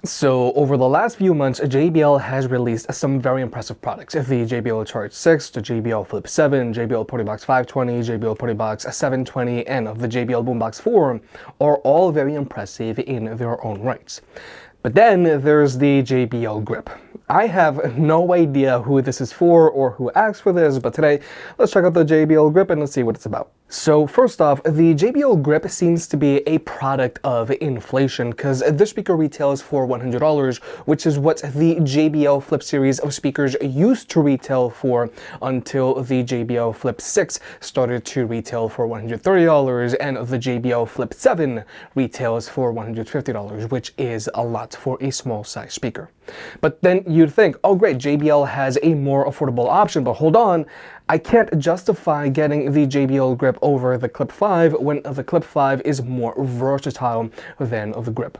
So over the last few months, JBL has released some very impressive products. The JBL Charge 6, the JBL Flip 7, JBL Partybox 520, JBL Partybox 720, and the JBL Boombox 4 are all very impressive in their own rights. But then there's the JBL Grip. I have no idea who this is for or who asked for this, but today let's check out the JBL Grip and let's see what it's about. So first off, the JBL Grip seems to be a product of inflation because this speaker retails for $100, which is what the JBL Flip series of speakers used to retail for until the JBL Flip 6 started to retail for $130 and the JBL Flip 7 retails for $150, which is a lot for a small size speaker. But then you'd think, oh great, JBL has a more affordable option, but hold on, I can't justify getting the JBL Grip over the Clip 5 when the Clip 5 is more versatile than the Grip.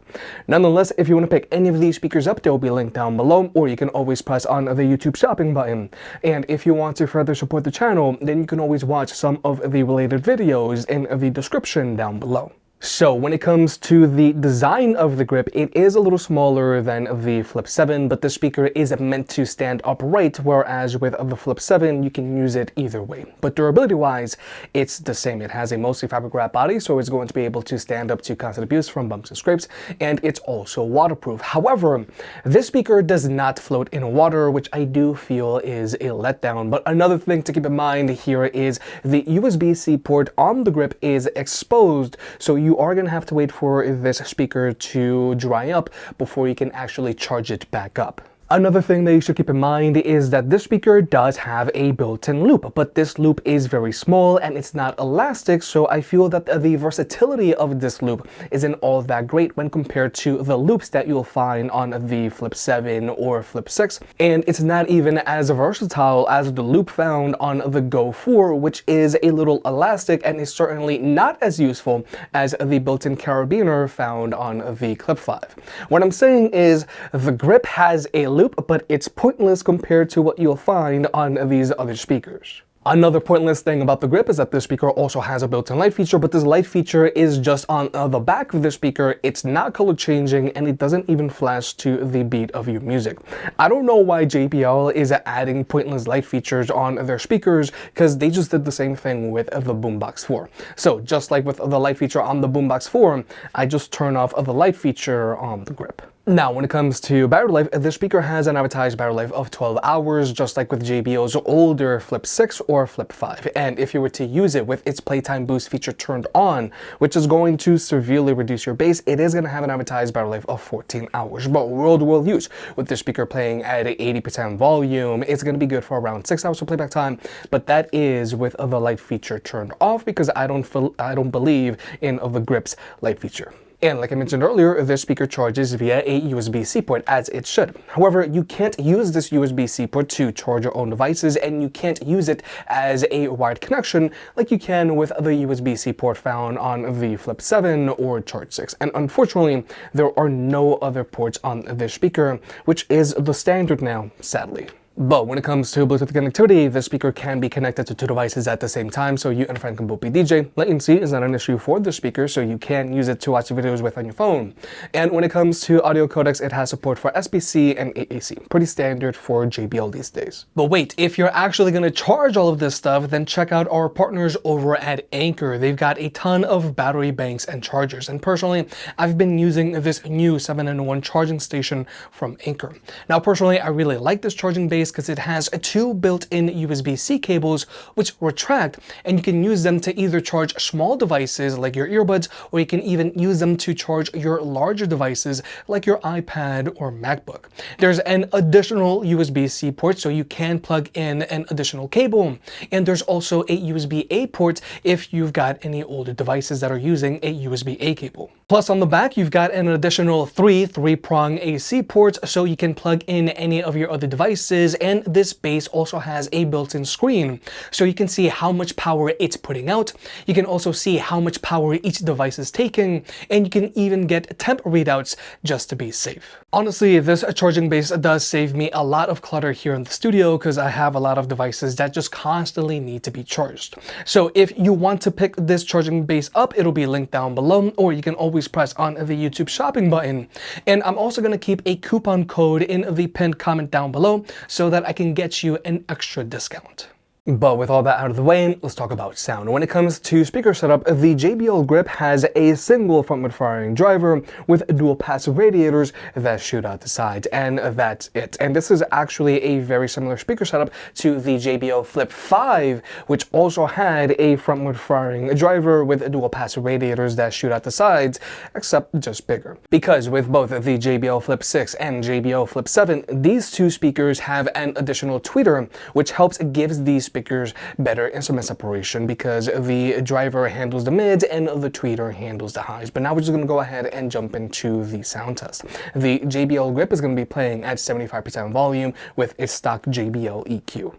Nonetheless, if you want to pick any of these speakers up, they'll be linked down below, or you can always press on the YouTube shopping button. And if you want to further support the channel, then you can always watch some of the related videos in the description down below. So when it comes to the design of the Grip, it is a little smaller than the Flip 7, but the speaker is meant to stand upright, whereas with the Flip 7, you can use it either way. But durability-wise, it's the same. It has a mostly fabric wrap body, so it's going to be able to stand up to constant abuse from bumps and scrapes, and it's also waterproof. However, this speaker does not float in water, which I do feel is a letdown. But another thing to keep in mind here is the USB-C port on the Grip is exposed, so you are going to have to wait for this speaker to dry up before you can actually charge it back up. Another thing that you should keep in mind is that this speaker does have a built-in loop, but this loop is very small and it's not elastic, so I feel that the versatility of this loop isn't all that great when compared to the loops that you'll find on the Flip 7 or Flip 6, and it's not even as versatile as the loop found on the Go 4, which is a little elastic and is certainly not as useful as the built-in carabiner found on the Clip 5. What I'm saying is the Grip has a loop, but it's pointless compared to what you'll find on these other speakers. Another pointless thing about the Grip is that this speaker also has a built-in light feature, but this light feature is just on the back of the speaker. It's not color changing and it doesn't even flash to the beat of your music. I don't know why JBL is adding pointless light features on their speakers, because they just did the same thing with the Boombox 4. So just like with the light feature on the Boombox 4, I just turn off the light feature on the Grip. Now, when it comes to battery life, this speaker has an advertised battery life of 12 hours, just like with JBL's older Flip 6 or Flip 5. And if you were to use it with its playtime boost feature turned on, which is going to severely reduce your bass, it is going to have an advertised battery life of 14 hours. But real-world use, with this speaker playing at 80% volume, it's going to be good for around 6 hours of playback time. But that is with the light feature turned off, because I don't believe in the Grip's light feature. And like I mentioned earlier, this speaker charges via a USB-C port, as it should. However, you can't use this USB-C port to charge your own devices, and you can't use it as a wired connection like you can with the USB-C port found on the Flip 7 or Charge 6. And unfortunately, there are no other ports on this speaker, which is the standard now, sadly. But when it comes to Bluetooth connectivity, the speaker can be connected to two devices at the same time, so you and a friend can both be DJ. Latency is not an issue for the speaker, so you can use it to watch videos with on your phone. And when it comes to audio codecs, it has support for SBC and AAC. Pretty standard for JBL these days. But wait, if you're actually going to charge all of this stuff, then check out our partners over at Anker. They've got a ton of battery banks and chargers, and personally, I've been using this new 7-in-1 charging station from Anker. Now, personally, I really like this charging base because it has two built-in USB-C cables which retract, and you can use them to either charge small devices like your earbuds, or you can even use them to charge your larger devices like your iPad or MacBook. There's an additional USB-C port, so you can plug in an additional cable, and there's also a USB-A port if you've got any older devices that are using a USB-A cable. Plus on the back, you've got an additional three-prong AC ports, so you can plug in any of your other devices, and this base also has a built-in screen, so you can see how much power it's putting out. You can also see how much power each device is taking, and you can even get temp readouts just to be safe. Honestly, this charging base does save me a lot of clutter here in the studio because I have a lot of devices that just constantly need to be charged. So if you want to pick this charging base up, it'll be linked down below, or you can always always press on the YouTube shopping button. And I'm also going to keep a coupon code in the pinned comment down below so that I can get you an extra discount. But with all that out of the way, let's talk about sound. When it comes to speaker setup, the JBL Grip has a single frontward firing driver with dual pass radiators that shoot out the sides, and that's it. And this is actually a very similar speaker setup to the JBL Flip 5, which also had a frontward firing driver with dual pass radiators that shoot out the sides, except just bigger. Because with both the JBL Flip 6 and JBL Flip 7, these two speakers have an additional tweeter, which helps gives these speakers better instrument separation because the driver handles the mids and the tweeter handles the highs. But now we're just going to go ahead and jump into the sound test. The JBL Grip is going to be playing at 75% volume with a stock JBL EQ.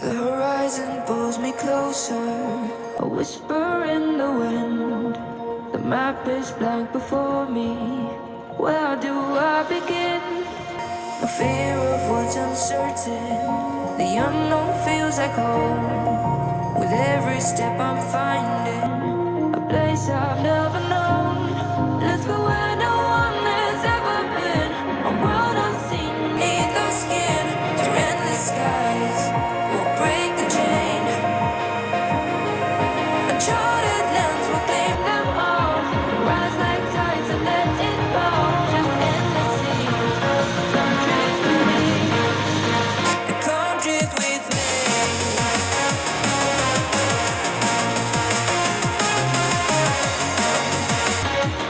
The horizon pulls me closer, a whisper in the wind. The map is blank before me. Where do I begin? No fear of what's uncertain. The unknown feels like home. With every step I'm finding a place I've never known. Let's go where no one has ever been. A world unseen beneath our skin. Through endless skies, we'll break the chain. Uncharted lands will claim them all. Rise like tides and let it fall. Just endless seas. Come drift with me. Come drift with me.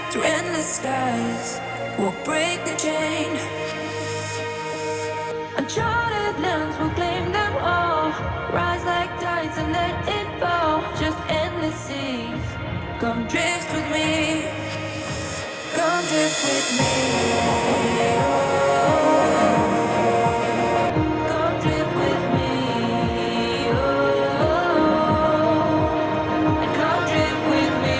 Through endless skies, we'll break the chain. Uncharted lands will claim them all. Rise like tides and let it fall. Just endless seas. Come drift with me. Come drift with me. Come drift with me. And come drift with me.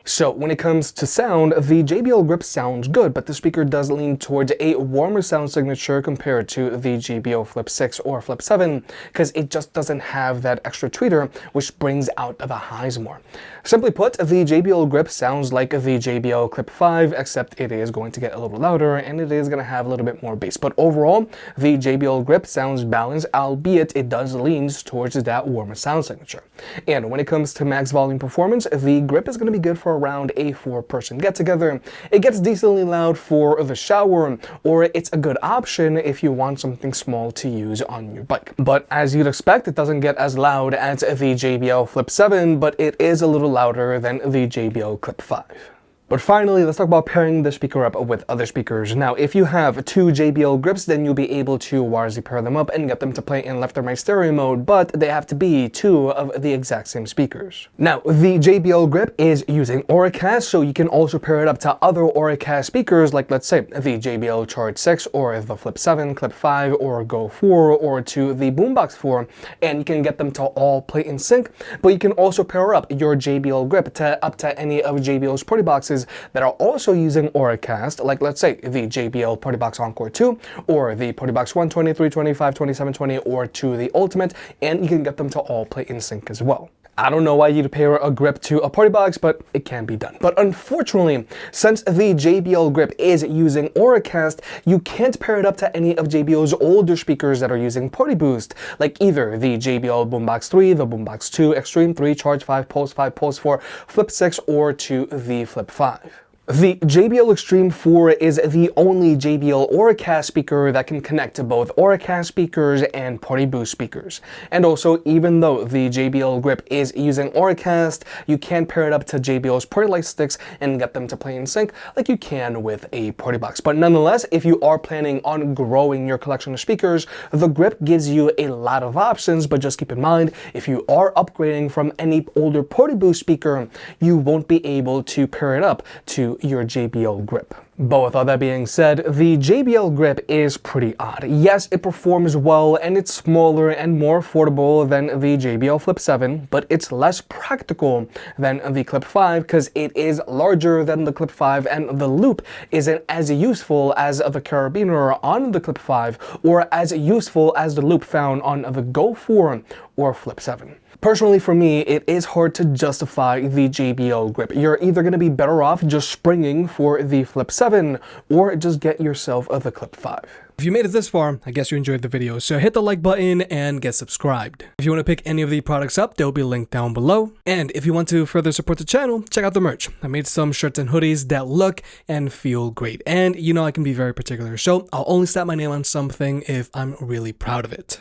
So when it comes to sound, the JBL Grip sounds good, but the speaker does lean towards a warmer sound signature compared to the JBL Flip 6 or Flip 7, because it just doesn't have that extra tweeter, which brings out the highs more. Simply put, the JBL Grip sounds like the JBL Clip 5, except it is going to get a little louder and it is going to have a little bit more bass. But overall, the JBL Grip sounds balanced, albeit it does lean towards that warmer sound signature. And when it comes to max volume performance, the Grip is going to be good for around a 4-person get-together. It gets decently loud for the shower, or it's a good option if you want something small to use on your bike. But as you'd expect, it doesn't get as loud as the JBL Flip 7, but it is a little louder than the JBL Clip 5. But finally, let's talk about pairing the speaker up with other speakers. Now, if you have two JBL grips, then you'll be able to wirelessly pair them up and get them to play in left or right stereo mode, but they have to be two of the exact same speakers. Now, the JBL grip is using Auracast, so you can also pair it up to other Auracast speakers, like let's say the JBL Charge 6 or the Flip 7, Clip 5, or Go 4, or to the Boombox 4, and you can get them to all play in sync, but you can also pair up your JBL grip up to any of JBL's Partyboxes that are also using Auracast, like let's say the JBL Partybox Encore 2, or the Partybox 120, 320, 520, 720, or to the Ultimate, and you can get them to all play in sync as well. I don't know why you'd pair a grip to a Partybox, but it can be done. But unfortunately, since the JBL grip is using Auracast, you can't pair it up to any of JBL's older speakers that are using Party Boost, like either the JBL Boombox 3, the Boombox 2, Extreme 3, Charge 5, Pulse 4, Flip 6, or to the Flip 5. The JBL Extreme 4 is the only JBL Auracast speaker that can connect to both Auracast speakers and Party Boost speakers. And also, even though the JBL grip is using Auracast, you can pair it up to JBL's Party Light sticks and get them to play in sync like you can with a Partybox. But nonetheless, if you are planning on growing your collection of speakers, the grip gives you a lot of options, but just keep in mind, if you are upgrading from any older Party Boost speaker, you won't be able to pair it up to your JBL grip. But with all that being said, the JBL grip is pretty odd. Yes, it performs well and it's smaller and more affordable than the JBL Flip 7, but it's less practical than the Clip 5 because it is larger than the Clip 5 and the loop isn't as useful as the carabiner on the Clip 5 or as useful as the loop found on the Go 4 or Flip 7. Personally, for me, it is hard to justify the JBL grip. You're either going to be better off just springing for the Flip 7 or just get yourself the Clip 5. If you made it this far, I guess you enjoyed the video, so hit the like button and get subscribed. If you want to pick any of the products up, they'll be linked down below. And if you want to further support the channel, check out the merch. I made some shirts and hoodies that look and feel great. And you know I can be very particular, so I'll only slap my name on something if I'm really proud of it.